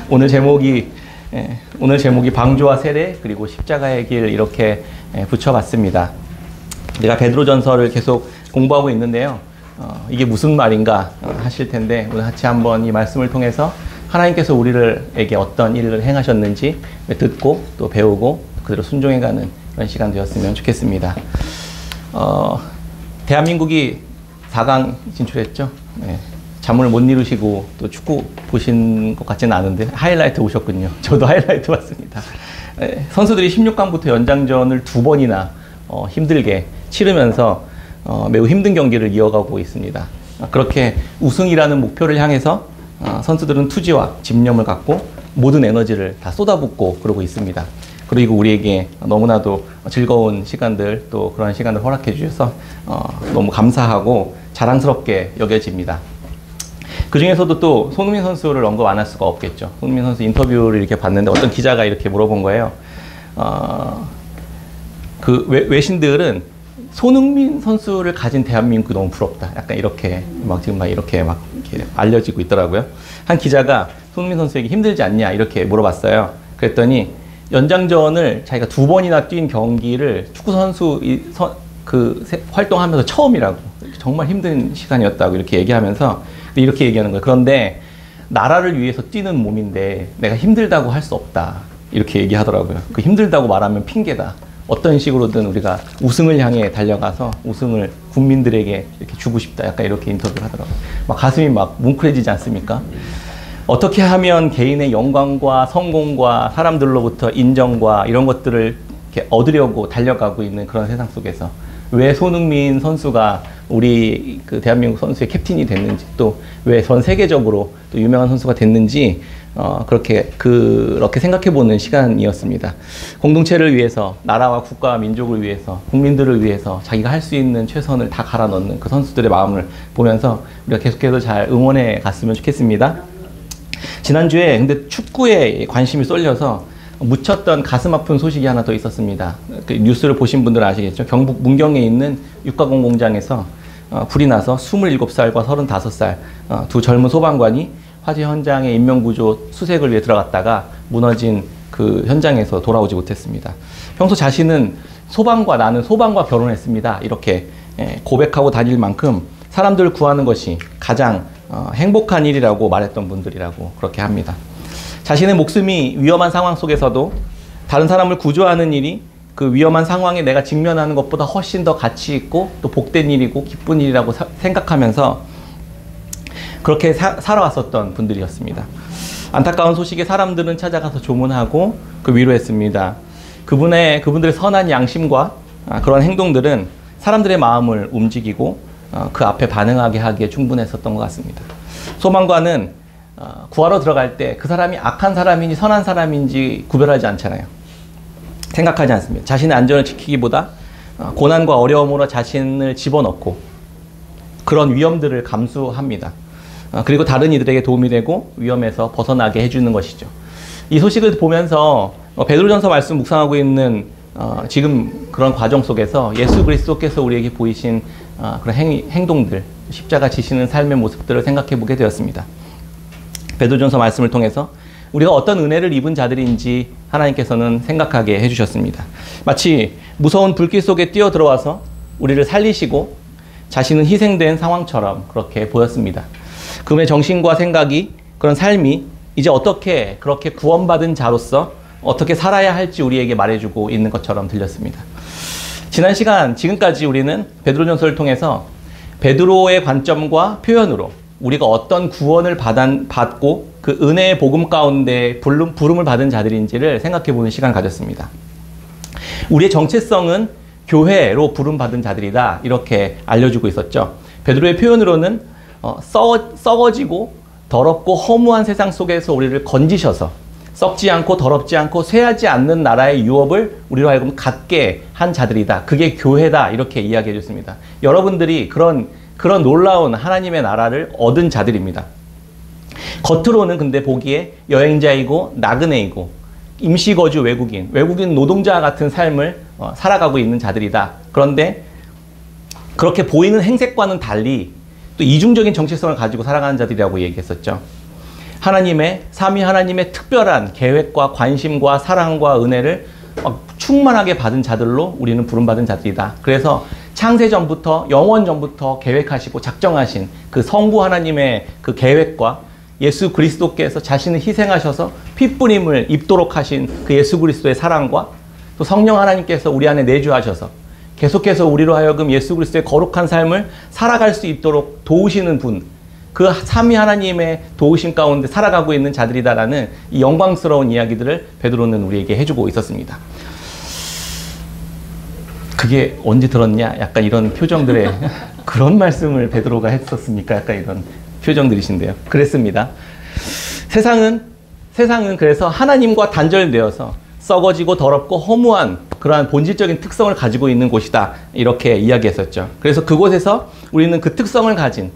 오늘 제목이 오늘 제목이 방주와 세례 그리고 십자가의 길 이렇게 붙여봤습니다. 제가 베드로전서를 계속 공부하고 있는데요. 이게 무슨 말인가 하실 텐데 오늘 같이 한번 이 말씀을 통해서 하나님께서 우리에게 어떤 일을 행하셨는지 듣고 또 배우고 그대로 순종해가는 그런 시간 되었으면 좋겠습니다. 대한민국이 4강 진출했죠. 잠을 못 이루시고 또 축구 보신 것 같지는 않은데 하이라이트 보셨군요. 저도 하이라이트 봤습니다. 선수들이 16강부터 연장전을 2번이나 힘들게 치르면서 매우 힘든 경기를 이어가고 있습니다. 그렇게 우승이라는 목표를 향해서 선수들은 투지와 집념을 갖고 모든 에너지를 다 쏟아붓고 그러고 있습니다. 그리고 우리에게 너무나도 즐거운 시간들 또 그런 시간을 허락해 주셔서 너무 감사하고 자랑스럽게 여겨집니다. 그 중에서도 또 손흥민 선수를 언급 안 할 수가 없겠죠. 손흥민 선수 인터뷰를 이렇게 봤는데 어떤 기자가 이렇게 물어본 거예요. 그 외신들은 손흥민 선수를 가진 대한민국이 너무 부럽다. 약간 이렇게 지금 이렇게 알려지고 있더라고요. 한 기자가 손흥민 선수에게 힘들지 않냐 이렇게 물어봤어요. 그랬더니 연장전을 자기가 2번이나 뛴 경기를 축구 선수 활동하면서 처음이라고, 정말 힘든 시간이었다고 이렇게 얘기하면서 이렇게 얘기하는 거예요. 그런데 나라를 위해서 뛰는 몸인데 내가 힘들다고 할 수 없다 이렇게 얘기하더라고요. 그 힘들다고 말하면 핑계다. 어떤 식으로든 우리가 우승을 향해 달려가서 우승을 국민들에게 이렇게 주고 싶다. 약간 이렇게 인터뷰를 하더라고요. 가슴이 뭉클해지지 않습니까? 어떻게 하면 개인의 영광과 성공과 사람들로부터 인정과 이런 것들을 이렇게 얻으려고 달려가고 있는 그런 세상 속에서 왜 손흥민 선수가 우리 그 대한민국 선수의 캡틴이 됐는지 또 왜 전 세계적으로 또 유명한 선수가 됐는지 그렇게 생각해보는 시간이었습니다. 공동체를 위해서, 나라와 국가와 민족을 위해서, 국민들을 위해서 자기가 할 수 있는 최선을 다 갈아 넣는 그 선수들의 마음을 보면서 우리가 계속해서 잘 응원해 갔으면 좋겠습니다. 지난주에 근데 축구에 관심이 쏠려서 묻혔던 가슴 아픈 소식이 하나 더 있었습니다. 그 뉴스를 보신 분들은 아시겠죠? 경북 문경에 있는 육가공 공장에서 불이 나서 27살과 35살 두 젊은 소방관이 화재 현장의 인명구조 수색을 위해 들어갔다가 무너진 그 현장에서 돌아오지 못했습니다. 평소 자신은 나는 소방과 결혼했습니다. 이렇게 고백하고 다닐 만큼 사람들을 구하는 것이 가장 행복한 일이라고 말했던 분들이라고 그렇게 합니다. 자신의 목숨이 위험한 상황 속에서도 다른 사람을 구조하는 일이 그 위험한 상황에 내가 직면하는 것보다 훨씬 더 가치 있고 또 복된 일이고 기쁜 일이라고 생각하면서 그렇게 살아왔었던 분들이었습니다. 안타까운 소식에 사람들은 찾아가서 조문하고 그 위로했습니다. 그분들의 선한 양심과 그런 행동들은 사람들의 마음을 움직이고 그 앞에 반응하게 하기에 충분했었던 것 같습니다. 소방관은 구하러 들어갈 때 그 사람이 악한 사람인지 선한 사람인지 구별하지 않잖아요. 생각하지 않습니다. 자신의 안전을 지키기보다 고난과 어려움으로 자신을 집어넣고 그런 위험들을 감수합니다. 그리고 다른 이들에게 도움이 되고 위험에서 벗어나게 해주는 것이죠. 이 소식을 보면서 베드로전서 말씀 묵상하고 있는 지금 그런 과정 속에서 예수 그리스도께서 우리에게 보이신 그런 행동들, 십자가 지시는 삶의 모습들을 생각해 보게 되었습니다. 베드로전서 말씀을 통해서 우리가 어떤 은혜를 입은 자들인지 하나님께서는 생각하게 해주셨습니다. 마치 무서운 불길 속에 뛰어들어와서 우리를 살리시고 자신은 희생된 상황처럼 그렇게 보였습니다. 그분의 정신과 생각이, 그런 삶이 이제 어떻게 그렇게 구원받은 자로서 어떻게 살아야 할지 우리에게 말해주고 있는 것처럼 들렸습니다. 지난 시간 지금까지 우리는 베드로전서를 통해서 베드로의 관점과 표현으로 우리가 어떤 구원을 받고 그 은혜의 복음 가운데 부름을 받은 자들인지를 생각해보는 시간을 가졌습니다. 우리의 정체성은 교회로 부름받은 자들이다 이렇게 알려주고 있었죠. 베드로의 표현으로는 썩어지고 더럽고 허무한 세상 속에서 우리를 건지셔서 썩지 않고 더럽지 않고 쇠하지 않는 나라의 유업을 우리로 하여금 갖게 한 자들이다. 그게 교회다 이렇게 이야기해 줬습니다. 여러분들이 그런 놀라운 하나님의 나라를 얻은 자들입니다. 겉으로는 근데 보기에 여행자이고 나그네이고 임시거주 외국인 노동자 같은 삶을 살아가고 있는 자들이다. 그런데 그렇게 보이는 행색과는 달리 또 이중적인 정체성을 가지고 살아가는 자들이라고 얘기했었죠. 하나님의 삼위 하나님의 특별한 계획과 관심과 사랑과 은혜를 충만하게 받은 자들로 우리는 부름받은 자들이다. 그래서 창세전부터 영원전부터 계획하시고 작정하신 그 성부 하나님의 그 계획과 예수 그리스도께서 자신을 희생하셔서 핏부림을 입도록 하신 그 예수 그리스도의 사랑과 또 성령 하나님께서 우리 안에 내주하셔서 계속해서 우리로 하여금 예수 그리스도의 거룩한 삶을 살아갈 수 있도록 도우시는 분, 그 삼위 하나님의 도우심 가운데 살아가고 있는 자들이다라는 이 영광스러운 이야기들을 베드로는 우리에게 해주고 있었습니다. 그게 언제 들었냐? 약간 이런 표정들의 그런 말씀을 베드로가 했었습니까? 약간 이런 표정들이신데요. 그랬습니다. 세상은 그래서 하나님과 단절되어서 썩어지고 더럽고 허무한 그러한 본질적인 특성을 가지고 있는 곳이다. 이렇게 이야기했었죠. 그래서 그곳에서 우리는 그 특성을 가진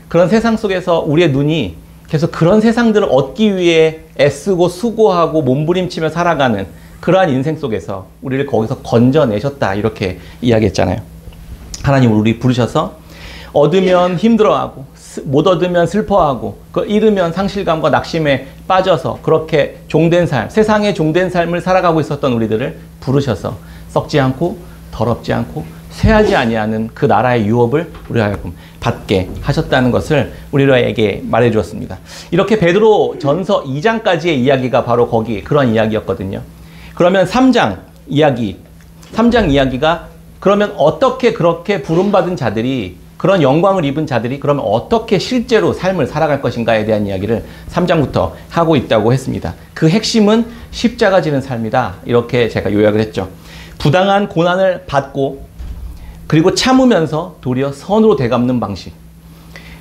그런 세상 속에서 우리의 눈이 계속 그런 세상들을 얻기 위해 애쓰고 수고하고 몸부림치며 살아가는 그러한 인생 속에서 우리를 거기서 건져내셨다. 이렇게 이야기했잖아요. 하나님 우리 부르셔서 얻으면 힘들어하고 못 얻으면 슬퍼하고 잃으면 상실감과 낙심에 빠져서 그렇게 종된 삶, 세상에 종된 삶을 살아가고 있었던 우리들을 부르셔서 썩지 않고 더럽지 않고 쇠하지 아니하는 그 나라의 유업을 우리가 하여금 받게 하셨다는 것을 우리에게 말해 주었습니다. 이렇게 베드로 전서 2장까지의 이야기가 바로 거기 그런 이야기였거든요. 그러면 3장 이야기가 그러면 어떻게 그렇게 부름받은 자들이 그런 영광을 입은 자들이 그러면 어떻게 실제로 삶을 살아갈 것인가에 대한 이야기를 3장부터 하고 있다고 했습니다. 그 핵심은 십자가 지는 삶이다. 이렇게 제가 요약을 했죠. 부당한 고난을 받고 그리고 참으면서 도리어 선으로 되갚는 방식.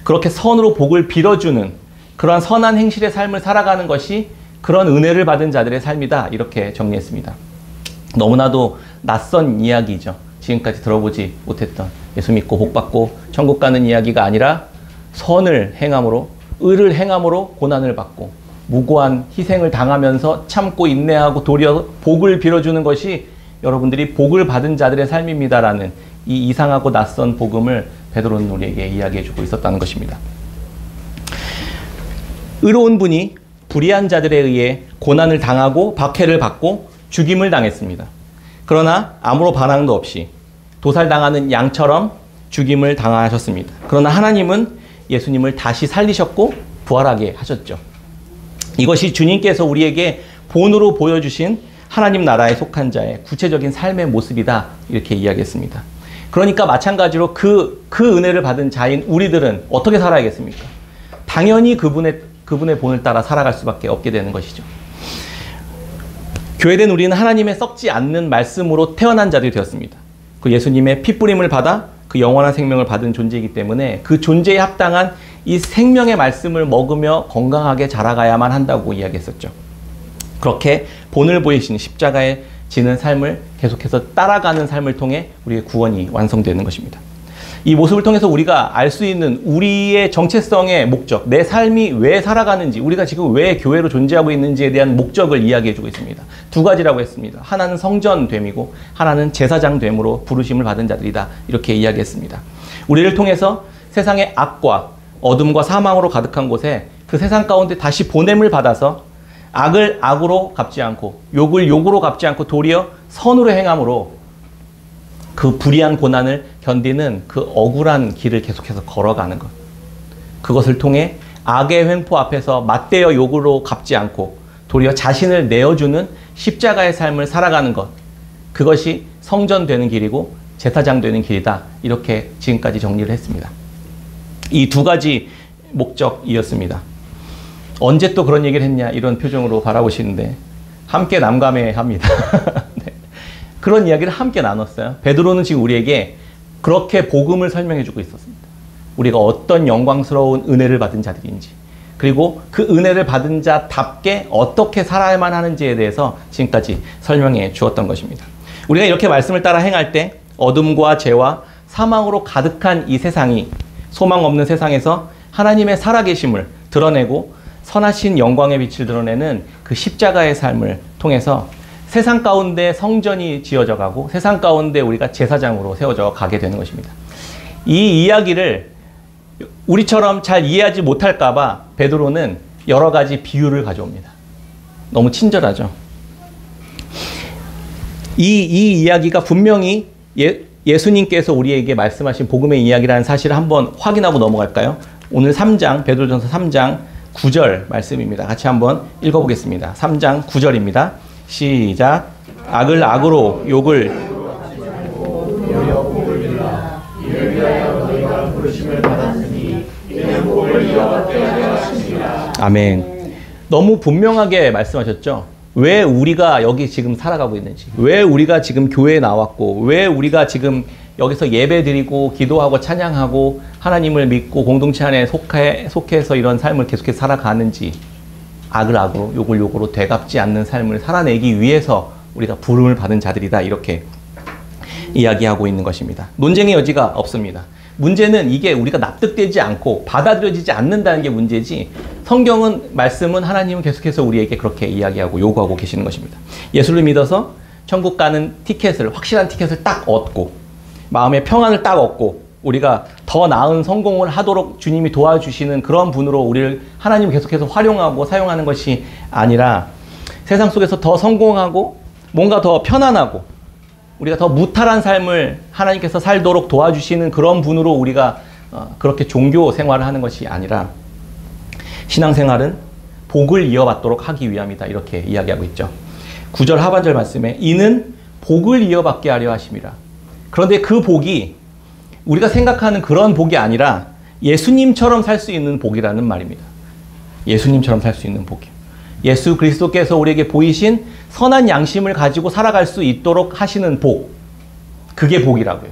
그렇게 선으로 복을 빌어주는 그러한 선한 행실의 삶을 살아가는 것이 그런 은혜를 받은 자들의 삶이다. 이렇게 정리했습니다. 너무나도 낯선 이야기죠. 지금까지 들어보지 못했던 예수 믿고 복 받고 천국 가는 이야기가 아니라 선을 행함으로 의를 행함으로 고난을 받고 무고한 희생을 당하면서 참고 인내하고 도리어 복을 빌어주는 것이 여러분들이 복을 받은 자들의 삶입니다라는 이 이상하고 낯선 복음을 베드로는 우리에게 이야기해주고 있었다는 것입니다. 의로운 분이 불의한 자들에 의해 고난을 당하고 박해를 받고 죽임을 당했습니다. 그러나 아무런 반항도 없이 도살당하는 양처럼 죽임을 당하셨습니다. 그러나 하나님은 예수님을 다시 살리셨고 부활하게 하셨죠. 이것이 주님께서 우리에게 본으로 보여주신 하나님 나라에 속한 자의 구체적인 삶의 모습이다. 이렇게 이야기했습니다. 그러니까 마찬가지로 그 은혜를 받은 자인 우리들은 어떻게 살아야겠습니까? 당연히 그분의 본을 따라 살아갈 수밖에 없게 되는 것이죠. 교회된 우리는 하나님의 썩지 않는 말씀으로 태어난 자들이 되었습니다. 그 예수님의 핏부림을 받아 그 영원한 생명을 받은 존재이기 때문에 그 존재에 합당한 이 생명의 말씀을 먹으며 건강하게 자라가야만 한다고 이야기했었죠. 그렇게 본을 보이신 십자가에 지는 삶을 계속해서 따라가는 삶을 통해 우리의 구원이 완성되는 것입니다. 이 모습을 통해서 우리가 알 수 있는 우리의 정체성의 목적, 내 삶이 왜 살아가는지, 우리가 지금 왜 교회로 존재하고 있는지에 대한 목적을 이야기해주고 있습니다. 두 가지라고 했습니다. 하나는 성전됨이고 하나는 제사장됨으로 부르심을 받은 자들이다. 이렇게 이야기했습니다. 우리를 통해서 세상의 악과 어둠과 사망으로 가득한 곳에 그 세상 가운데 다시 보냄을 받아서 악을 악으로 갚지 않고 욕을 욕으로 갚지 않고 도리어 선으로 행함으로 그 불의한 고난을 견디는 그 억울한 길을 계속해서 걸어가는 것. 그것을 통해 악의 횡포 앞에서 맞대어 욕으로 갚지 않고 도리어 자신을 내어주는 십자가의 삶을 살아가는 것. 그것이 성전 되는 길이고 제사장 되는 길이다. 이렇게 지금까지 정리를 했습니다. 이 두 가지 목적이었습니다. 언제 또 그런 얘기를 했냐 이런 표정으로 바라보시는데 함께 남감해합니다. 네. 그런 이야기를 함께 나눴어요. 베드로는 지금 우리에게 그렇게 복음을 설명해주고 있었습니다. 우리가 어떤 영광스러운 은혜를 받은 자들인지 그리고 그 은혜를 받은 자답게 어떻게 살아야만 하는지에 대해서 지금까지 설명해 주었던 것입니다. 우리가 이렇게 말씀을 따라 행할 때 어둠과 죄와 사망으로 가득한 이 세상이 소망 없는 세상에서 하나님의 살아계심을 드러내고 선하신 영광의 빛을 드러내는 그 십자가의 삶을 통해서 세상 가운데 성전이 지어져 가고 세상 가운데 우리가 제사장으로 세워져 가게 되는 것입니다. 이 이야기를 우리처럼 잘 이해하지 못할까 봐 베드로는 여러 가지 비유를 가져옵니다. 너무 친절하죠. 이 이야기가 분명히 예수님께서 우리에게 말씀하신 복음의 이야기라는 사실을 한번 확인하고 넘어갈까요? 오늘 3장, 베드로전서 3장 9절 말씀입니다. 같이 한번 읽어보겠습니다. 3장 9절입니다. 시작. 악을 악으로 욕을 아멘. 너무 분명하게 말씀하셨죠. 왜 우리가 여기 지금 살아가고 있는지, 왜 우리가 지금 교회에 나왔고, 왜 우리가 지금 여기서 예배드리고 기도하고 찬양하고 하나님을 믿고 공동체 안에 속해서 이런 삶을 계속해서 살아가는지, 악을 악으로 욕을 욕으로 되갚지 않는 삶을 살아내기 위해서 우리가 부름을 받은 자들이다, 이렇게 이야기하고 있는 것입니다. 논쟁의 여지가 없습니다. 문제는 이게 우리가 납득되지 않고 받아들여지지 않는다는 게 문제지, 성경은, 말씀은, 하나님은 계속해서 우리에게 그렇게 이야기하고 요구하고 계시는 것입니다. 예수를 믿어서 천국 가는 티켓을, 확실한 티켓을 딱 얻고 마음의 평안을 딱 얻고 우리가 더 나은 성공을 하도록 주님이 도와주시는 그런 분으로 우리를 하나님이 계속해서 활용하고 사용하는 것이 아니라, 세상 속에서 더 성공하고 뭔가 더 편안하고 우리가 더 무탈한 삶을 하나님께서 살도록 도와주시는 그런 분으로 우리가 그렇게 종교 생활을 하는 것이 아니라, 신앙생활은 복을 이어받도록 하기 위함이다, 이렇게 이야기하고 있죠. 9절 하반절 말씀에 이는 복을 이어받게 하려 하심이라. 그런데 그 복이 우리가 생각하는 그런 복이 아니라 예수님처럼 살 수 있는 복이라는 말입니다. 예수님처럼 살 수 있는 복이요. 예수 그리스도께서 우리에게 보이신 선한 양심을 가지고 살아갈 수 있도록 하시는 복, 그게 복이라고요.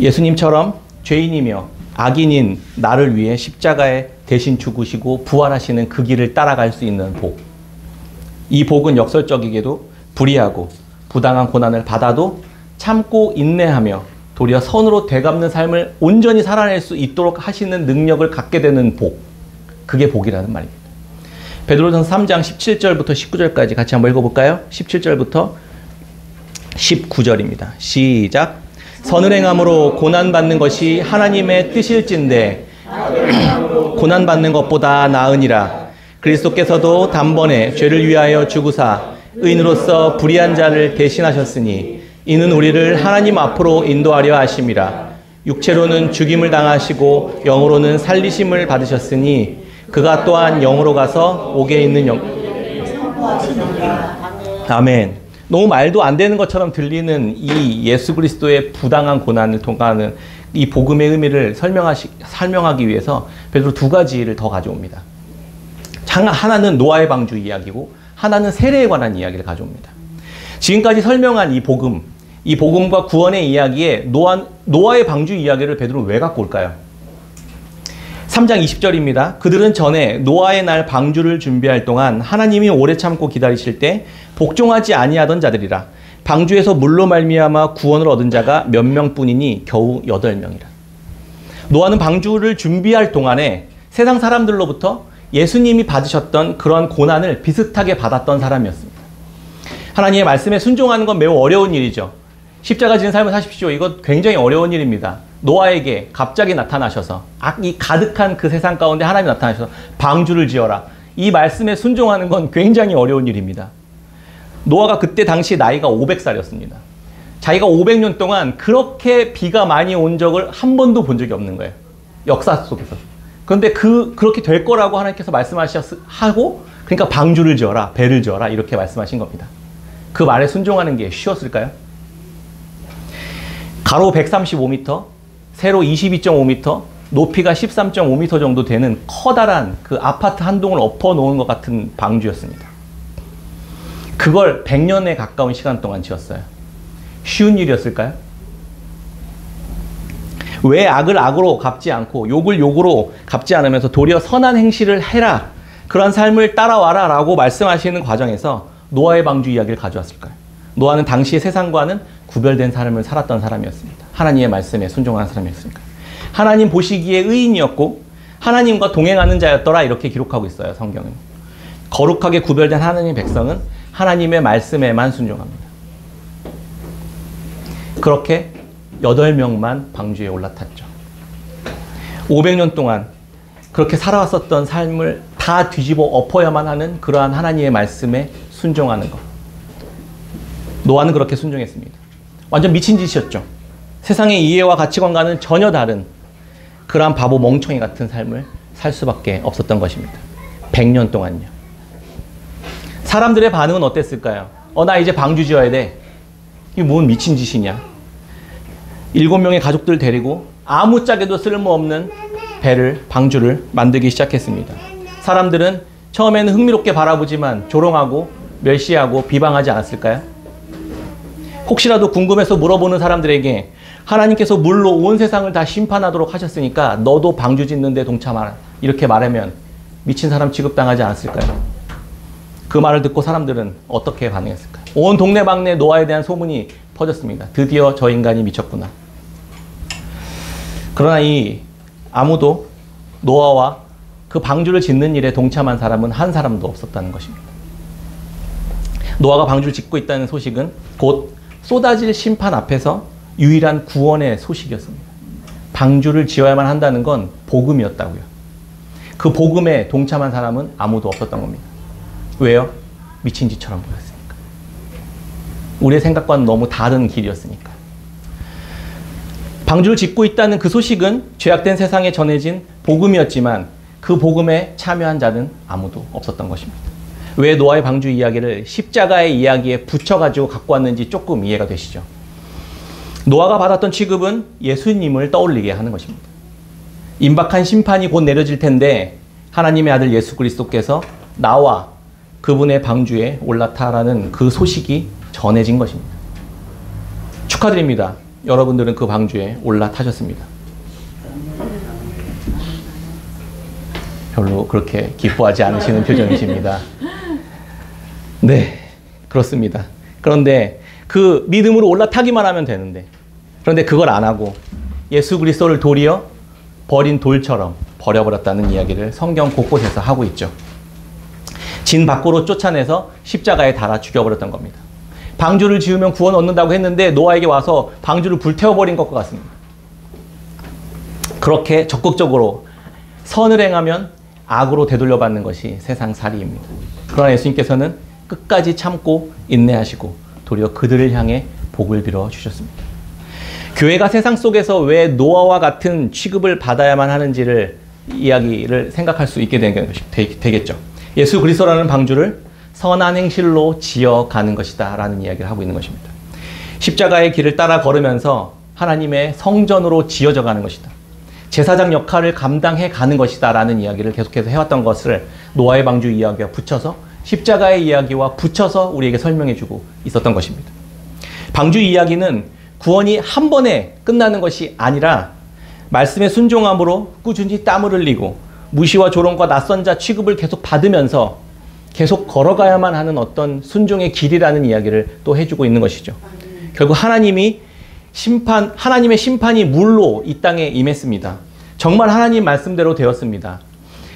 예수님처럼 죄인이며 악인인 나를 위해 십자가에 대신 죽으시고 부활하시는 그 길을 따라갈 수 있는 복. 이 복은 역설적이게도 불의하고 부당한 고난을 받아도 참고 인내하며 도리어 선으로 되갚는 삶을 온전히 살아낼 수 있도록 하시는 능력을 갖게 되는 복, 그게 복이라는 말입니다. 베드로전서 3장 17절부터 19절까지 같이 한번 읽어볼까요? 17절부터 19절입니다. 시작. 선을 행함으로 고난받는 것이 하나님의 뜻일진데 고난받는 것보다 나으니라. 그리스도께서도 단번에 죄를 위하여 죽으사 의인으로서 불의한 자를 대신하셨으니 이는 우리를 하나님 앞으로 인도하려 하심이라. 육체로는 죽임을 당하시고 영으로는 살리심을 받으셨으니 그가 또한 영으로 가서 옥에 있는 아멘. 너무 말도 안 되는 것처럼 들리는 이 예수 그리스도의 부당한 고난을 통과하는 이 복음의 의미를 설명하기 위해서 베드로 두 가지를 더 가져옵니다. 하나는 노아의 방주 이야기고 하나는 세례에 관한 이야기를 가져옵니다. 지금까지 설명한 이 복음과 구원의 이야기에 노아의 방주 이야기를 베드로 왜 갖고 올까요? 3장 20절입니다. 그들은 전에 노아의 날 방주를 준비할 동안 하나님이 오래 참고 기다리실 때 복종하지 아니하던 자들이라. 방주에서 물로 말미암아 구원을 얻은 자가 몇 명뿐이니 겨우 8명이라. 노아는 방주를 준비할 동안에 세상 사람들로부터 예수님이 받으셨던 그런 고난을 비슷하게 받았던 사람이었습니다. 하나님의 말씀에 순종하는 건 매우 어려운 일이죠. 십자가 지는 삶을 사십시오. 이거 굉장히 어려운 일입니다. 노아에게 갑자기 나타나셔서 악이 가득한 그 세상 가운데 하나님이 나타나셔서 방주를 지어라. 이 말씀에 순종하는 건 굉장히 어려운 일입니다. 노아가 그때 당시 나이가 500살이었습니다. 자기가 500년 동안 그렇게 비가 많이 온 적을 한 번도 본 적이 없는 거예요. 역사 속에서. 그런데 그렇게 될 거라고 하나님께서 말씀하고, 그러니까 방주를 지어라, 배를 지어라, 이렇게 말씀하신 겁니다. 그 말에 순종하는 게 쉬웠을까요? 가로 135m, 세로 22.5m, 높이가 13.5m 정도 되는 커다란 그 아파트 한 동을 엎어놓은 것 같은 방주였습니다. 그걸 100년에 가까운 시간 동안 지었어요. 쉬운 일이었을까요? 왜 악을 악으로 갚지 않고 욕을 욕으로 갚지 않으면서 도리어 선한 행실을 해라, 그런 삶을 따라와라 라고 말씀하시는 과정에서 노아의 방주 이야기를 가져왔을까요? 노아는 당시의 세상과는 구별된 삶을 살았던 사람이었습니다. 하나님의 말씀에 순종하는 사람이었으니까. 하나님 보시기에 의인이었고 하나님과 동행하는 자였더라, 이렇게 기록하고 있어요, 성경은. 거룩하게 구별된 하나님의 백성은 하나님의 말씀에만 순종합니다. 그렇게 8명만 방주에 올라탔죠. 500년 동안 그렇게 살아왔었던 삶을 다 뒤집어 엎어야만 하는 그러한 하나님의 말씀에 순종하는 것. 노아는 그렇게 순종했습니다. 완전 미친 짓이었죠. 세상의 이해와 가치관과는 전혀 다른 그러한 바보 멍청이 같은 삶을 살 수밖에 없었던 것입니다. 100년 동안요. 사람들의 반응은 어땠을까요? 나 이제 방주 지어야 돼. 이게 뭔 미친 짓이냐. 7명의 가족들 데리고 아무짝에도 쓸모없는 배를, 방주를 만들기 시작했습니다. 사람들은 처음에는 흥미롭게 바라보지만 조롱하고 멸시하고 비방하지 않았을까요? 혹시라도 궁금해서 물어보는 사람들에게 하나님께서 물로 온 세상을 다 심판하도록 하셨으니까 너도 방주 짓는 데 동참하라. 이렇게 말하면 미친 사람 취급당하지 않았을까요? 그 말을 듣고 사람들은 어떻게 반응했을까요? 온 동네방네 노아에 대한 소문이 퍼졌습니다. 드디어 저 인간이 미쳤구나. 그러나 아무도 노아와 그 방주를 짓는 일에 동참한 사람은 한 사람도 없었다는 것입니다. 노아가 방주를 짓고 있다는 소식은 곧 쏟아질 심판 앞에서 유일한 구원의 소식이었습니다. 방주를 지어야만 한다는 건 복음이었다고요. 그 복음에 동참한 사람은 아무도 없었던 겁니다. 왜요? 미친 짓처럼 보였으니까. 우리의 생각과는 너무 다른 길이었으니까. 방주를 짓고 있다는 그 소식은 죄악된 세상에 전해진 복음이었지만 그 복음에 참여한 자는 아무도 없었던 것입니다. 왜 노아의 방주 이야기를 십자가의 이야기에 붙여가지고 갖고 왔는지 조금 이해가 되시죠? 노아가 받았던 취급은 예수님을 떠올리게 하는 것입니다. 임박한 심판이 곧 내려질 텐데 하나님의 아들 예수 그리스도께서 나와 그분의 방주에 올라타라는 그 소식이 전해진 것입니다. 축하드립니다. 여러분들은 그 방주에 올라타셨습니다. 별로 그렇게 기뻐하지 않으시는 표정이십니다. 네, 그렇습니다. 그런데 그 믿음으로 올라타기만 하면 되는데, 그런데 그걸 안 하고 예수 그리스도를 도리어 버린 돌처럼 버려버렸다는 이야기를 성경 곳곳에서 하고 있죠. 진 밖으로 쫓아내서 십자가에 달아 죽여버렸던 겁니다. 방주를 지으면 구원 얻는다고 했는데 노아에게 와서 방주를 불태워버린 것과 같습니다. 그렇게 적극적으로 선을 행하면 악으로 되돌려받는 것이 세상 살이입니다. 그러나 예수님께서는 끝까지 참고 인내하시고 도리어 그들을 향해 복을 빌어 주셨습니다. 교회가 세상 속에서 왜 노아와 같은 취급을 받아야만 하는지를 이야기를 생각할 수 있게 되겠죠. 예수 그리스도라는 방주를 선한 행실로 지어가는 것이다 라는 이야기를 하고 있는 것입니다. 십자가의 길을 따라 걸으면서 하나님의 성전으로 지어져 가는 것이다. 제사장 역할을 감당해 가는 것이다 라는 이야기를 계속해서 해왔던 것을 노아의 방주 이야기와 붙여서 십자가의 이야기와 붙여서 우리에게 설명해 주고 있었던 것입니다. 방주 이야기는 구원이 한 번에 끝나는 것이 아니라 말씀의 순종함으로 꾸준히 땀을 흘리고 무시와 조롱과 낯선 자 취급을 계속 받으면서 계속 걸어가야만 하는 어떤 순종의 길이라는 이야기를 또 해주고 있는 것이죠. 결국 하나님의 심판이 물로 이 땅에 임했습니다. 정말 하나님 말씀대로 되었습니다.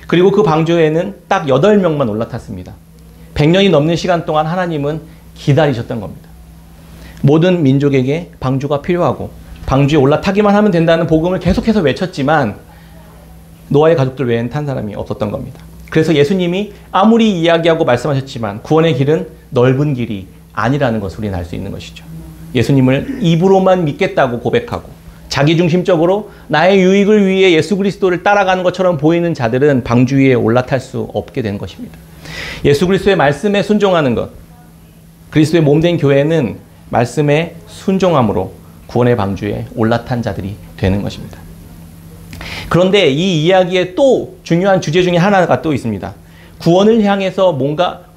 그리고 그 방주에는 딱 8명만 올라탔습니다. 100년이 넘는 시간 동안 하나님은 기다리셨던 겁니다. 모든 민족에게 방주가 필요하고 방주에 올라타기만 하면 된다는 복음을 계속해서 외쳤지만 노아의 가족들 외엔 탄 사람이 없었던 겁니다. 그래서 예수님이 아무리 이야기하고 말씀하셨지만 구원의 길은 넓은 길이 아니라는 것을 우리는 알 수 있는 것이죠. 예수님을 입으로만 믿겠다고 고백하고 자기중심적으로 나의 유익을 위해 예수 그리스도를 따라가는 것처럼 보이는 자들은 방주 위에 올라탈 수 없게 된 것입니다. 예수 그리스도의 말씀에 순종하는 것, 그리스도의 몸된 교회는 말씀에 순종함으로 구원의 방주에 올라탄 자들이 되는 것입니다. 그런데 이 이야기에 또 중요한 주제 중에 하나가 또 있습니다. 구원을 향해서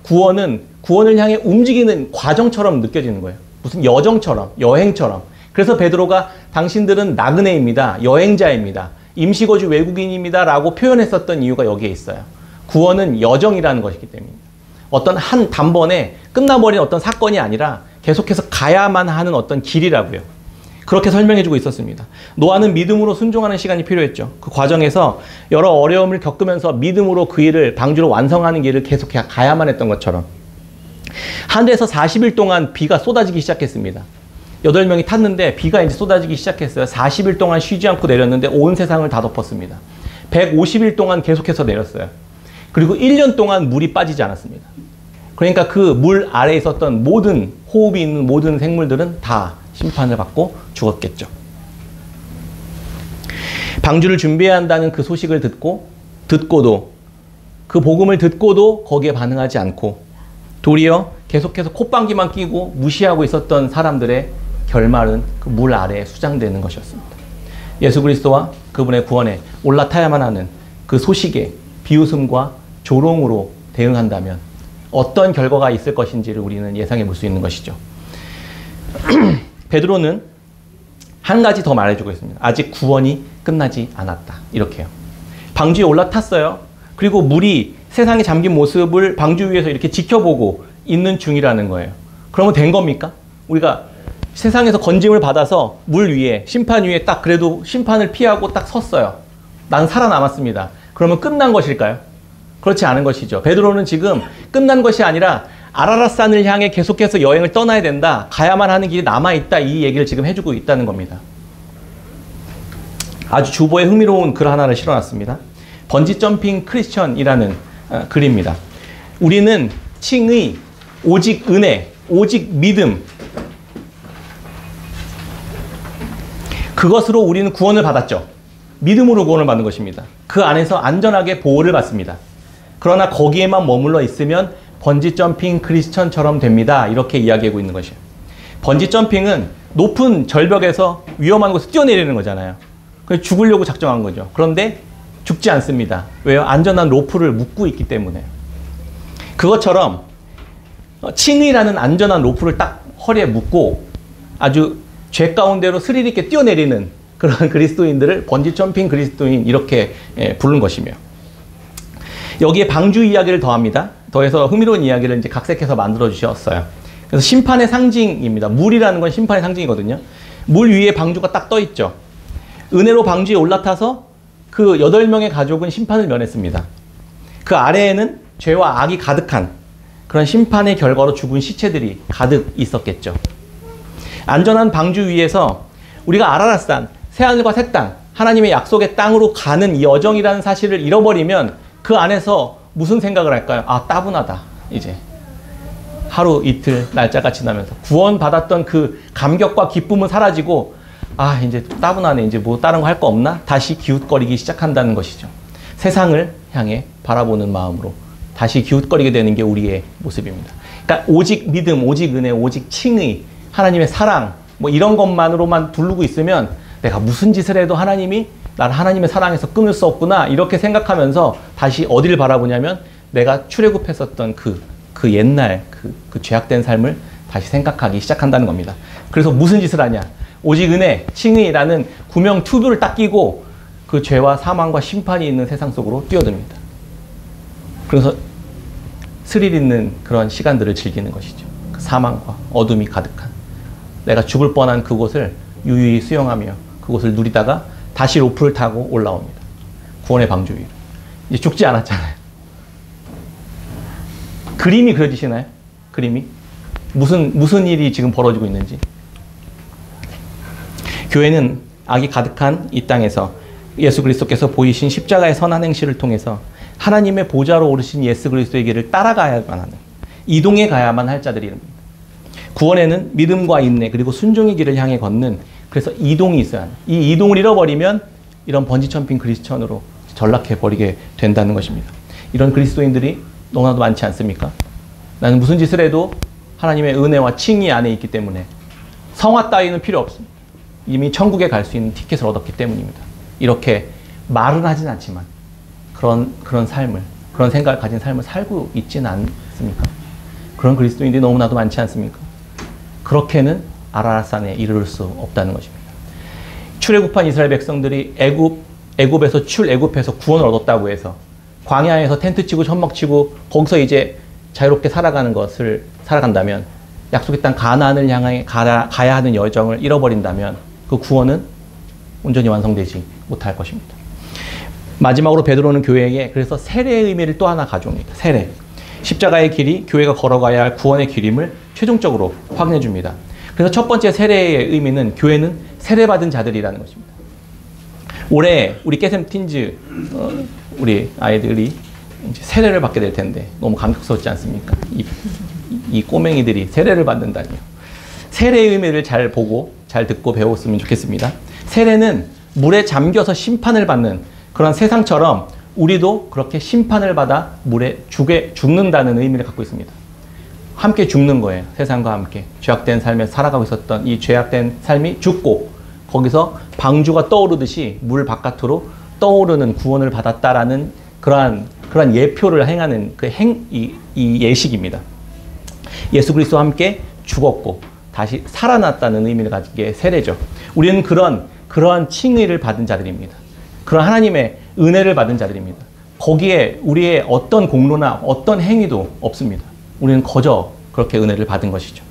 구원을 향해 움직이는 과정처럼 느껴지는 거예요. 무슨 여정처럼, 여행처럼. 그래서 베드로가 당신들은 나그네입니다. 여행자입니다. 임시거주 외국인입니다. 라고 표현했었던 이유가 여기에 있어요. 구원은 여정이라는 것이기 때문입니다. 어떤 한 단번에 끝나버린 어떤 사건이 아니라 계속해서 가야만 하는 어떤 길이라고요. 그렇게 설명해주고 있었습니다. 노아는 믿음으로 순종하는 시간이 필요했죠. 그 과정에서 여러 어려움을 겪으면서 믿음으로 그 일을 방주로 완성하는 길을 계속 가야만 했던 것처럼 하늘에서 40일 동안 비가 쏟아지기 시작했습니다. 8명이 탔는데 비가 이제 쏟아지기 시작했어요. 40일 동안 쉬지 않고 내렸는데 온 세상을 다 덮었습니다. 150일 동안 계속해서 내렸어요. 그리고 1년 동안 물이 빠지지 않았습니다. 그러니까 그 물 아래에 있었던 모든 호흡이 있는 모든 생물들은 다 심판을 받고 죽었겠죠. 방주를 준비해야 한다는 그 소식을 듣고도 그 복음을 듣고도 거기에 반응하지 않고 도리어 계속해서 콧방귀만 끼고 무시하고 있었던 사람들의 결말은 그 물 아래에 수장되는 것이었습니다. 예수 그리스도와 그분의 구원에 올라타야만 하는 그 소식에 비웃음과 조롱으로 대응한다면 어떤 결과가 있을 것인지를 우리는 예상해 볼 수 있는 것이죠. 베드로는 한 가지 더 말해주고 있습니다. 아직 구원이 끝나지 않았다. 이렇게요. 방주에 올라탔어요. 그리고 물이 세상에 잠긴 모습을 방주 위에서 이렇게 지켜보고 있는 중이라는 거예요. 그러면 된 겁니까? 우리가 세상에서 건짐을 받아서 물 위에, 심판 위에 딱 그래도 심판을 피하고 딱 섰어요. 난 살아남았습니다. 그러면 끝난 것일까요? 그렇지 않은 것이죠. 베드로는 지금 끝난 것이 아니라 아라랏산을 향해 계속해서 여행을 떠나야 된다. 가야만 하는 길이 남아있다. 이 얘기를 지금 해주고 있다는 겁니다. 아주 주보에 흥미로운 글 하나를 실어놨습니다. 번지점핑 크리스천이라는 글입니다. 우리는 칭의, 오직 은혜, 오직 믿음, 그것으로 우리는 구원을 받았죠. 믿음으로 구원을 받는 것입니다. 그 안에서 안전하게 보호를 받습니다. 그러나 거기에만 머물러 있으면 번지점핑 크리스천처럼 됩니다. 이렇게 이야기하고 있는 것이에요. 번지점핑은 높은 절벽에서 위험한 곳에 뛰어내리는 거잖아요. 그래서 죽으려고 작정한 거죠. 그런데 죽지 않습니다. 왜요? 안전한 로프를 묶고 있기 때문에. 그것처럼 칭의라는 안전한 로프를 딱 허리에 묶고 아주 죄 가운데로 스릴 있게 뛰어내리는 그런 그리스도인들을 번지점핑 그리스도인 이렇게 부른 것이며, 여기에 방주 이야기를 더합니다. 더해서 흥미로운 이야기를 이제 각색해서 만들어 주셨어요. 그래서 심판의 상징입니다. 물이라는 건 심판의 상징이거든요. 물 위에 방주가 딱 떠 있죠. 은혜로 방주에 올라타서 그 8명의 가족은 심판을 면했습니다. 그 아래에는 죄와 악이 가득한 그런 심판의 결과로 죽은 시체들이 가득 있었겠죠. 안전한 방주 위에서 우리가 아라랏산, 새하늘과 새 땅, 하나님의 약속의 땅으로 가는 이 여정이라는 사실을 잃어버리면 그 안에서 무슨 생각을 할까요? 아, 따분하다. 이제 하루 이틀 날짜가 지나면서 구원받았던 그 감격과 기쁨은 사라지고, 아, 이제 따분하네. 이제 뭐 다른 거 할 거 없나? 다시 기웃거리기 시작한다는 것이죠. 세상을 향해 바라보는 마음으로 다시 기웃거리게 되는 게 우리의 모습입니다. 그러니까 오직 믿음, 오직 은혜, 오직 칭의, 하나님의 사랑, 뭐 이런 것만으로만 부르고 있으면 내가 무슨 짓을 해도 하나님이 나를 하나님의 사랑에서 끊을 수 없구나, 이렇게 생각하면서 다시 어디를 바라보냐면 내가 출애굽했었던 그 옛날 그 죄악된 삶을 다시 생각하기 시작한다는 겁니다. 그래서 무슨 짓을 하냐? 오직 은혜, 칭의라는 구명투구를 딱 끼고 그 죄와 사망과 심판이 있는 세상 속으로 뛰어듭니다. 그래서 스릴 있는 그런 시간들을 즐기는 것이죠. 그 사망과 어둠이 가득한 내가 죽을 뻔한 그곳을 유유히 수영하며 그곳을 누리다가 다시 로프를 타고 올라옵니다. 구원의 방주 위로. 이제 죽지 않았잖아요. 그림이 그려지시나요? 그림이? 무슨 일이 지금 벌어지고 있는지. 교회는 악이 가득한 이 땅에서 예수 그리스도께서 보이신 십자가의 선한 행실을 통해서 하나님의 보좌로 오르신 예수 그리스도의 길을 따라가야만 하는, 이동해 가야만 할 자들입니다. 구원에는 믿음과 인내 그리고 순종의 길을 향해 걷는, 그래서 이동이 있어야 하는, 이 이동을 잃어버리면 이런 번지점핑 크리스천으로 전락해 버리게 된다는 것입니다. 이런 그리스도인들이 너무나도 많지 않습니까? 나는 무슨 짓을 해도 하나님의 은혜와 칭의 안에 있기 때문에 성화 따위는 필요 없습니다. 이미 천국에 갈 수 있는 티켓을 얻었기 때문입니다. 이렇게 말은 하진 않지만 그런 삶을, 그런 생각을 가진 삶을 살고 있지는 않습니까? 그런 그리스도인들이 너무나도 많지 않습니까? 그렇게는 아라랏산에 이르를 수 없다는 것입니다. 출애굽한 이스라엘 백성들이 애굽에서 구원을 얻었다고 해서 광야에서 텐트 치고 천막 치고 거기서 이제 자유롭게 살아간다면, 약속의 땅 가나안을 향해 가야 하는 여정을 잃어버린다면 그 구원은 온전히 완성되지 못할 것입니다. 마지막으로 베드로는 교회에게 그래서 세례의 의미를 또 하나 가져옵니다. 세례. 십자가의 길이 교회가 걸어가야 할 구원의 길임을 최종적으로 확인해 줍니다. 그래서 첫 번째 세례의 의미는 교회는 세례받은 자들이라는 것입니다. 올해 우리 깨샘 틴즈 우리 아이들이 이제 세례를 받게 될 텐데 너무 감격스럽지 않습니까? 이 꼬맹이들이 세례를 받는다니요. 세례의 의미를 잘 보고 잘 듣고 배웠으면 좋겠습니다. 세례는 물에 잠겨서 심판을 받는 그런 세상처럼 우리도 그렇게 심판을 받아 물에 죽는다는 의미를 갖고 있습니다. 함께 죽는 거예요. 세상과 함께 죄악된 삶에 살아가고 있었던 이 죄악된 삶이 죽고 거기서 방주가 떠오르듯이 물 바깥으로 떠오르는 구원을 받았다라는 그러한 예표를 행하는 이 예식입니다. 예수 그리스도와 함께 죽었고 다시 살아났다는 의미를 가진 게 세례죠. 우리는 그러한 칭의를 받은 자들입니다. 그런 하나님의 은혜를 받은 자들입니다. 거기에 우리의 어떤 공로나 어떤 행위도 없습니다. 우리는 거저 그렇게 은혜를 받은 것이죠.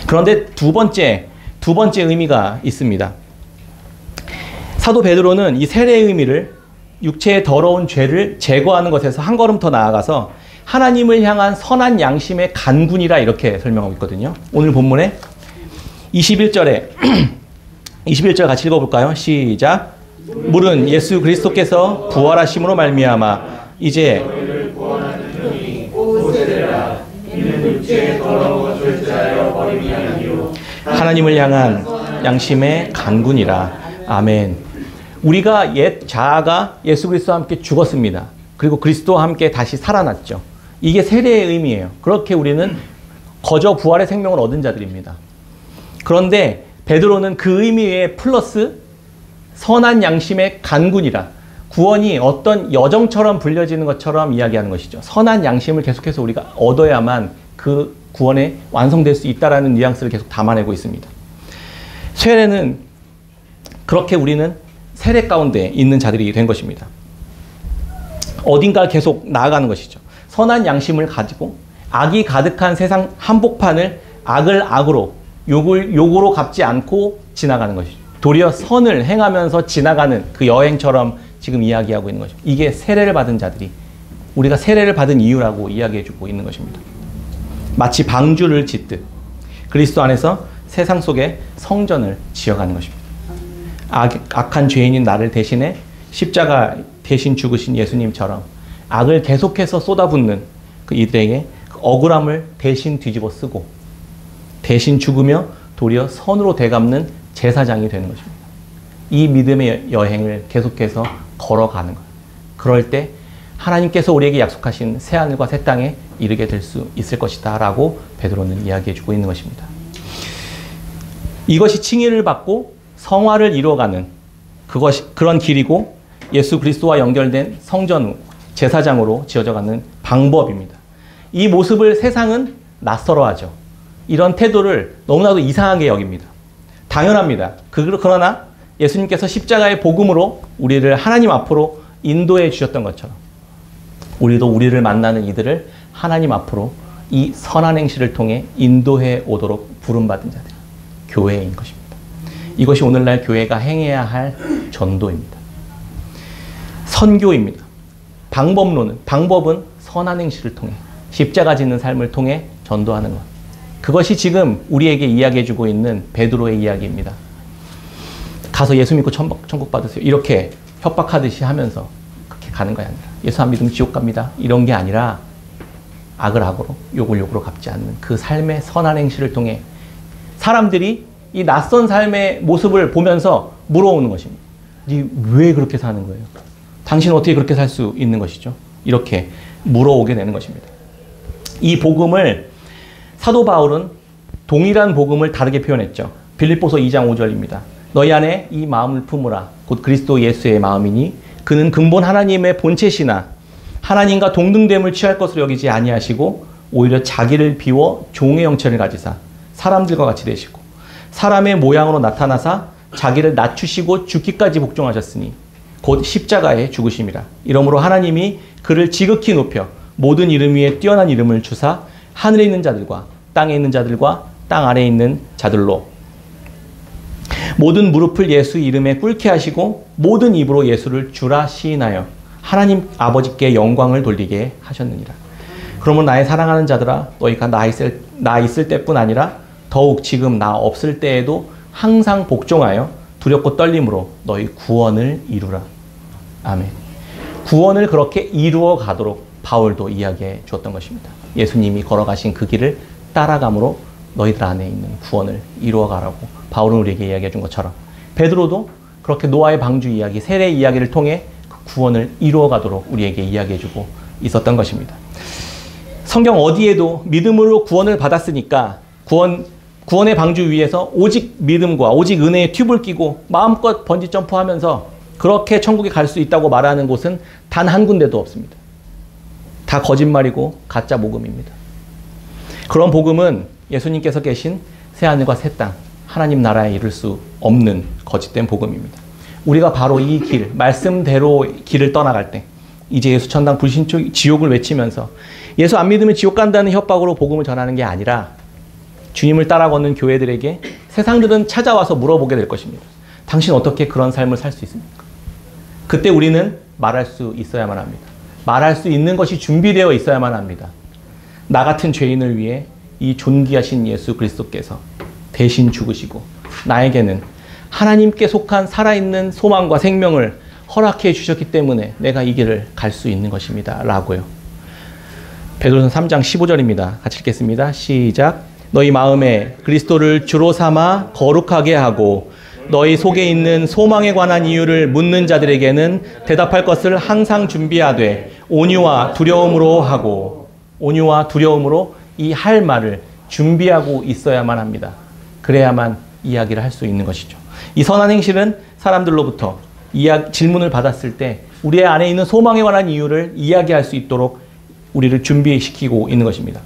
그런데 두 번째 의미가 있습니다. 사도 베드로는 이 세례의 의미를 육체의 더러운 죄를 제거하는 것에서 한 걸음 더 나아가서 하나님을 향한 선한 양심의 간군이라 이렇게 설명하고 있거든요. 오늘 본문에 21절에 21절 같이 읽어볼까요? 시작. 물은 예수 그리스도께서 부활하심으로 말미암아 이제 하나님을 향한 양심의 간군이라. 아멘. 우리가 옛 자아가 예수 그리스도와 함께 죽었습니다. 그리고 그리스도와 함께 다시 살아났죠. 이게 세례의 의미예요. 그렇게 우리는 거저 부활의 생명을 얻은 자들입니다. 그런데 베드로는 그 의미에 플러스 선한 양심의 간군이라, 구원이 어떤 여정처럼 불려지는 것처럼 이야기하는 것이죠. 선한 양심을 계속해서 우리가 얻어야만 그 구원에 완성될 수 있다라는 뉘앙스를 계속 담아내고 있습니다. 세례는 그렇게 우리는 세례 가운데 있는 자들이 된 것입니다. 어딘가 계속 나아가는 것이죠. 선한 양심을 가지고 악이 가득한 세상 한복판을 악을 악으로 욕을 욕으로 갚지 않고 지나가는 것이죠. 도리어 선을 행하면서 지나가는 그 여행처럼 지금 이야기하고 있는 것입니다. 이게 세례를 받은 자들이 우리가 세례를 받은 이유라고 이야기해주고 있는 것입니다. 마치 방주를 짓듯 그리스도 안에서 세상 속에 성전을 지어가는 것입니다. 악한 죄인인 나를 대신해 십자가 대신 죽으신 예수님처럼 악을 계속해서 쏟아붓는 그 이들에게 그 억울함을 대신 뒤집어 쓰고 대신 죽으며 도리어 선으로 되갚는 제사장이 되는 것입니다. 이 믿음의 여행을 계속해서 걸어가는 거예요. 그럴 때 하나님께서 우리에게 약속하신 새하늘과 새 땅에 이르게 될 수 있을 것이다 라고 베드로는 이야기해주고 있는 것입니다. 이것이 칭의를 받고 성화를 이루어가는 그런 길이고 예수 그리스도와 연결된 성전 제사장으로 지어져가는 방법입니다. 이 모습을 세상은 낯설어하죠. 이런 태도를 너무나도 이상하게 여깁니다. 당연합니다. 그러나 예수님께서 십자가의 복음으로 우리를 하나님 앞으로 인도해 주셨던 것처럼 우리도 우리를 만나는 이들을 하나님 앞으로 이 선한 행실을 통해 인도해 오도록 부름받은 자들, 교회인 것입니다. 이것이 오늘날 교회가 행해야 할 전도입니다. 선교입니다. 방법은 선한 행실을 통해 십자가 지는 삶을 통해 전도하는 것. 그것이 지금 우리에게 이야기해주고 있는 베드로의 이야기입니다. 가서 예수 믿고 천국 받으세요. 이렇게 협박하듯이 하면서 그렇게 가는 것이 아니라 예수 안 믿으면 지옥 갑니다. 이런 게 아니라 악을 악으로 욕을 욕으로 갚지 않는 그 삶의 선한 행실을 통해 사람들이 이 낯선 삶의 모습을 보면서 물어오는 것입니다. 왜 그렇게 사는 거예요? 당신은 어떻게 그렇게 살 수 있는 것이죠? 이렇게 물어오게 되는 것입니다. 이 복음을 사도 바울은 동일한 복음을 다르게 표현했죠. 빌립보서 2장 5절입니다. 너희 안에 이 마음을 품으라. 곧 그리스도 예수의 마음이니 그는 근본 하나님의 본체시나 하나님과 동등됨을 취할 것으로 여기지 아니하시고 오히려 자기를 비워 종의 형체를 가지사 사람들과 같이 되시고 사람의 모양으로 나타나사 자기를 낮추시고 죽기까지 복종하셨으니 곧 십자가에 죽으심이라. 이러므로 하나님이 그를 지극히 높여 모든 이름 위에 뛰어난 이름을 주사 하늘에 있는 자들과 땅에 있는 자들과 땅 아래에 있는 자들로 모든 무릎을 예수 이름에 꿇게 하시고 모든 입으로 예수를 주라 시인하여 하나님 아버지께 영광을 돌리게 하셨느니라. 그러면 나의 사랑하는 자들아 너희가 나 있을 때뿐 아니라 더욱 지금 나 없을 때에도 항상 복종하여 두렵고 떨림으로 너희 구원을 이루라. 아멘. 구원을 그렇게 이루어 가도록 바울도 이야기해 주었던 것입니다. 예수님이 걸어가신 그 길을 따라감으로 너희들 안에 있는 구원을 이루어 가라고 바울은 우리에게 이야기해 준 것처럼 베드로도 그렇게 노아의 방주 이야기, 세례 이야기를 통해 그 구원을 이루어 가도록 우리에게 이야기해 주고 있었던 것입니다. 성경 어디에도 믿음으로 구원을 받았으니까 구원의 방주 위에서 오직 믿음과 오직 은혜의 튜브를 끼고 마음껏 번지 점프하면서 그렇게 천국에 갈 수 있다고 말하는 곳은 단 한 군데도 없습니다. 다 거짓말이고 가짜 복음입니다. 그런 복음은 예수님께서 계신 새하늘과 새 땅, 하나님 나라에 이를 수 없는 거짓된 복음입니다. 우리가 바로 이 길, 말씀대로 길을 떠나갈 때 이제 예수 천당 불신초 지옥을 외치면서 예수 안 믿으면 지옥 간다는 협박으로 복음을 전하는 게 아니라 주님을 따라 걷는 교회들에게 세상들은 찾아와서 물어보게 될 것입니다. 당신 어떻게 그런 삶을 살 수 있습니까? 그때 우리는 말할 수 있어야만 합니다. 말할 수 있는 것이 준비되어 있어야만 합니다. 나 같은 죄인을 위해 이 존귀하신 예수 그리스도께서 대신 죽으시고 나에게는 하나님께 속한 살아있는 소망과 생명을 허락해 주셨기 때문에 내가 이 길을 갈 수 있는 것입니다. 라고요. 베드로전서 3장 15절입니다. 같이 읽겠습니다. 시작. 너희 마음에 그리스도를 주로 삼아 거룩하게 하고 너희 속에 있는 소망에 관한 이유를 묻는 자들에게는 대답할 것을 항상 준비하되 온유와 두려움으로 하고 온유와 두려움으로 이 할 말을 준비하고 있어야만 합니다. 그래야만 이야기를 할 수 있는 것이죠. 이 선한 행실은 사람들로부터 질문을 받았을 때 우리 안에 있는 소망에 관한 이유를 이야기할 수 있도록 우리를 준비시키고 있는 것입니다.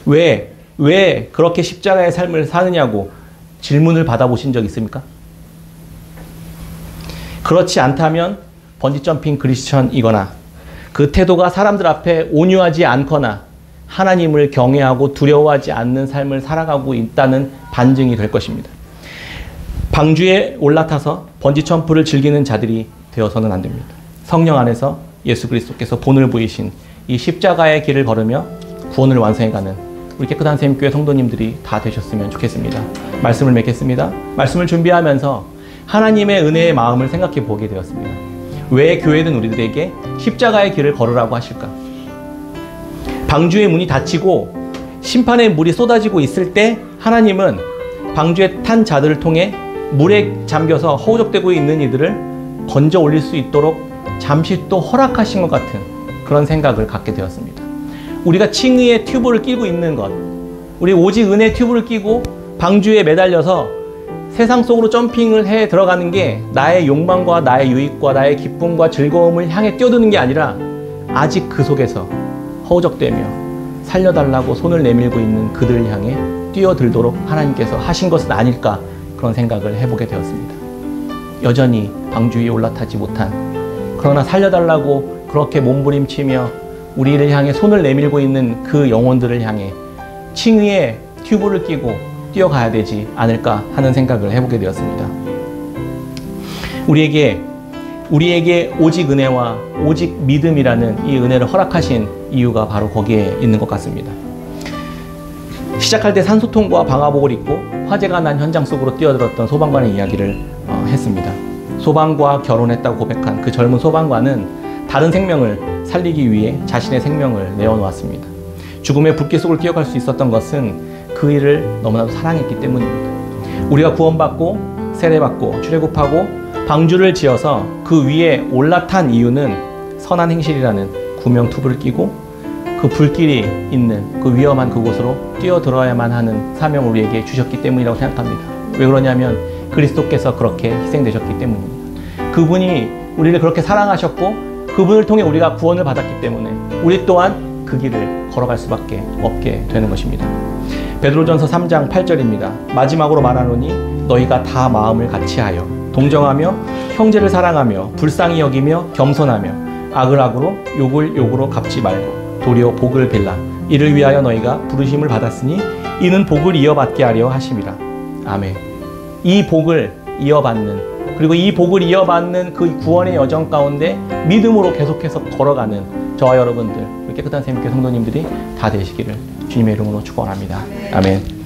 왜 그렇게 십자가의 삶을 사느냐고 질문을 받아보신 적 있습니까? 그렇지 않다면 번지점핑 크리스천이거나 그 태도가 사람들 앞에 온유하지 않거나 하나님을 경외하고 두려워하지 않는 삶을 살아가고 있다는 반증이 될 것입니다. 방주에 올라타서 번지점프를 즐기는 자들이 되어서는 안 됩니다. 성령 안에서 예수 그리스도께서 본을 보이신 이 십자가의 길을 걸으며 구원을 완성해가는 우리 깨끗한 샘교회 성도님들이 다 되셨으면 좋겠습니다. 말씀을 맺겠습니다. 말씀을 준비하면서 하나님의 은혜의 마음을 생각해 보게 되었습니다. 왜 교회는 우리들에게 십자가의 길을 걸으라고 하실까? 방주의 문이 닫히고 심판의 물이 쏟아지고 있을 때 하나님은 방주에 탄 자들을 통해 물에 잠겨서 허우적대고 있는 이들을 건져 올릴 수 있도록 잠시 또 허락하신 것 같은 그런 생각을 갖게 되었습니다. 우리가 칭의의 튜브를 끼고 있는 것, 우리 오직 은혜의 튜브를 끼고 방주에 매달려서 세상 속으로 점핑을 해 들어가는 게 나의 욕망과 나의 유익과 나의 기쁨과 즐거움을 향해 뛰어드는 게 아니라 아직 그 속에서 허우적대며 살려달라고 손을 내밀고 있는 그들을 향해 뛰어들도록 하나님께서 하신 것은 아닐까 그런 생각을 해보게 되었습니다. 여전히 방주 위에 올라타지 못한 그러나 살려달라고 그렇게 몸부림치며 우리를 향해 손을 내밀고 있는 그 영혼들을 향해 칭의의 튜브를 끼고 뛰어가야 되지 않을까 하는 생각을 해보게 되었습니다. 우리에게 오직 은혜와 오직 믿음이라는 이 은혜를 허락하신 이유가 바로 거기에 있는 것 같습니다. 시작할 때 산소통과 방화복을 입고 화재가 난 현장 속으로 뛰어들었던 소방관의 이야기를 했습니다. 소방과 결혼했다고 고백한 그 젊은 소방관은 다른 생명을 살리기 위해 자신의 생명을 내어놓았습니다. 죽음의 불길 속을 뛰어갈 수 있었던 것은 그 일을 너무나도 사랑했기 때문입니다. 우리가 구원받고 세례받고 출애굽하고 방주를 지어서 그 위에 올라탄 이유는 선한 행실이라는 구명 튜브를 끼고 그 불길이 있는 그 위험한 그곳으로 뛰어들어야만 하는 사명을 우리에게 주셨기 때문이라고 생각합니다. 왜 그러냐면 그리스도께서 그렇게 희생되셨기 때문입니다. 그분이 우리를 그렇게 사랑하셨고 그분을 통해 우리가 구원을 받았기 때문에 우리 또한 그 길을 걸어갈 수밖에 없게 되는 것입니다. 베드로전서 3장 8절입니다. 마지막으로 말하노니 너희가 다 마음을 같이하여 동정하며 형제를 사랑하며 불쌍히 여기며 겸손하며 악을 악으로 욕을 욕으로 갚지 말고 도리어 복을 빌라. 이를 위하여 너희가 부르심을 받았으니 이는 복을 이어받게 하려 하심이라. 아멘. 이 복을 이어받는 그리고 이 복을 이어받는 그 구원의 여정 가운데 믿음으로 계속해서 걸어가는 저와 여러분들 깨끗한 샘교회 성도님들이 다 되시기를 주님의 이름으로 축원합니다. 아멘.